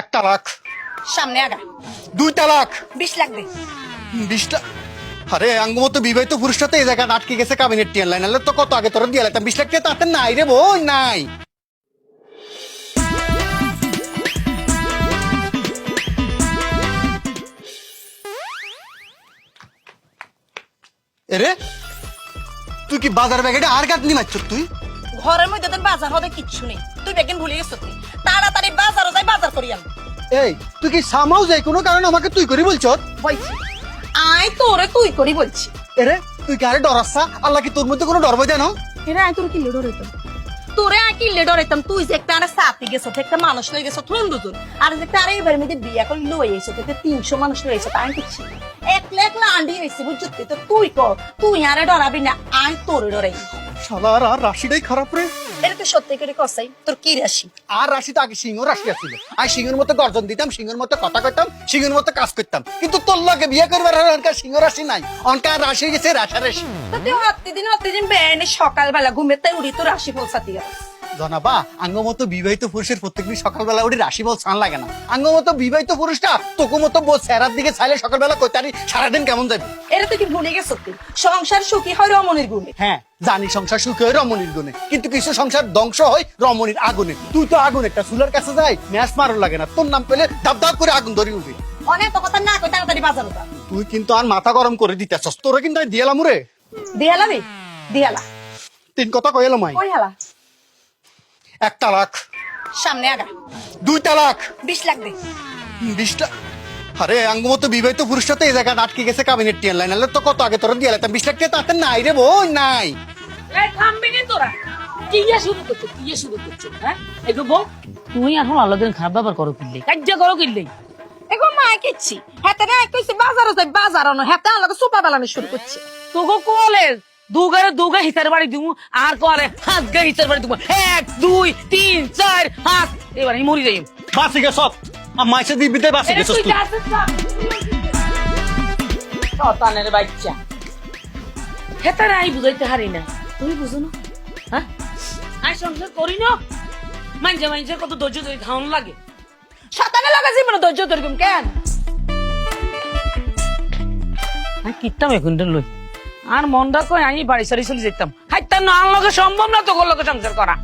1 তালাক, সামনে আগা 2 তালাক, 20 লাগবে। 20টা। আরে আঙ্গমতো বিবাহিত পুরুষটা তো এই জায়গায় আটকে গেছে কাবিনের টিয়ার লাইন, নাহলে তো কত আগে তোরা দিয়ে লাইতাম। 20 লাখ টাকা তাতে নাই রে বই, নাই। এরে তুই কি বাজার ব্যাগেটা আর গাঁদনি মারছ তুই? ঘরের মধ্যে তো বাজার হবে কিচ্ছু নেই, তুই বেগিন ভুলে গেছ। তুই তাড়াতাড়ি বাজারও যাই, বাজার করি আন। এই তুই কি সামাও যাই কোনো কারণে আমাকে তুই করি বলছ? বলছি আয় তোরে তুই করি বলছি। এরে তুই কি আরে ডরাচ্ছা? আল্লাহ কি তোর মধ্যে কোনো ডর ভয় দেয় না? এরা আয় তোর কি লেডর হইতাম, তোরে আয় কি লেডর হইতাম। তুই যে একটা আরে সাপি গেছো, একটা মানুষ লই গেছো থুন দুজন, আর যে একটা আরে এবার মধ্যে বিয়া করে লই এসো,তে 300 মানুষ লই এসো, তাই কিচ্ছু একলা একলা আন্ডি হইছে বুঝছিস তো। তুই কর, তুই আরে ডরাবি না, আয় তোরে ডরাই। শালার আর রাশিটাই খারাপ রে। এটা তো সত্যি করে কসাই, তোর কি রাশি? আর রাশি তো আগে সিংহ রাশি আছিল। আর সিংহের মতো গর্জন দিতাম, সিংহের মতো কথা কইতাম, সিংহের মতো কাজ করতাম। কিন্তু তোর লগে বিয়ে করবার অনকার সিংহ রাশি নাই, অনকার রাশি গেছে রাশা রাশি। তো তুই হত্তিদিন বেড়ে সকালবেলা ঘুমেতে উড়ি তো রাশি ফলসাতি গেল। জনাবা আঙ্গমতো বিবাহিত পুরুষের প্রত্যেকদিন সকালবেলা উঠে রাশি বল ছান লাগে না। আঙ্গমতো বিবাহিত পুরুষটা তোকে মতো বল সেরার দিকে চাইলে সকালবেলা কইতারি সারাদিন কেমন যাবে? এটা তুই কি ভুলে গেছ? তুই সংসার সুখী হয় রমণীর গুণে। হ্যাঁ জানি সংসার সুখী হয় রমণীর গুণে, কিন্তু কিছু সংসার ধ্বংস হয় রমণীর আগুনে। তুই তো আগুন একটা চুলার কাছে যাই ম্যাচ মারো লাগে না, তোর নাম পেলে দাব দাব করে আগুন ধরে উঠে। অনেক কথা না কই তাড়াতাড়ি বাজার উঠা। তুই কিন্তু আর মাথা গরম করে দিতেছস, তোরে কিন্তু আমি দিয়ালাম রে। দিয়ালাবি দিয়ালা 3 কথা কইলাম মাই। কই হালা? 1 তালাক, সামনে আগা 2 তালাক, 20 লাগবে। 20টা। আরে আঙ্গমতো বিবাহিত পুরুষটা তো এই জায়গায় আটকে গেছে কাবিনের টিয়ার লাইন, নাহলে তো কত আগে তোরা দিয়ে লাইতাম। 20 লাখ টাকা তাতে নাই রে বই, নাই। এই থামবি নি তোরা? কি শুরু করছো হ্যাঁ? একটু বল, তুই এখন আলাদিন খারাপ ব্যাপার করো কিনলে, কাজ্যা করো কিনলে। এগো মা কিচ্ছি হাতে না কইছে বাজারও যাই, বাজার আনো হাতে আলাদা সোপা বেলানো শুরু করছে। তোকে কলেজ দুগা হিসার বাড়ি দিব, আর কলে 5 গা হিসার বাড়ি দিব। 1 2 3 4 5 এবার আমি মরি যাই। বাসি গে সব মাইসে দিবিতে বাসি গেছস তুই। শতানের বাচ্চা হেতারে আই বুঝাইতে হারি না, তুমি বুঝো না? হ্যাঁ আই সংসার করি না, মাইনছে কত ধৈর্য ধরে খাওয়ানো লাগে। শতানে লাগা জীবন ধৈর্য ধরকুম কেন? আমি কিতাম এখন লই আর মনটা কই আমি বাড়ি সারি চলে যেতাম। হাইতাম না, আর লগে সম্ভব না তো লোকে সংসার করা।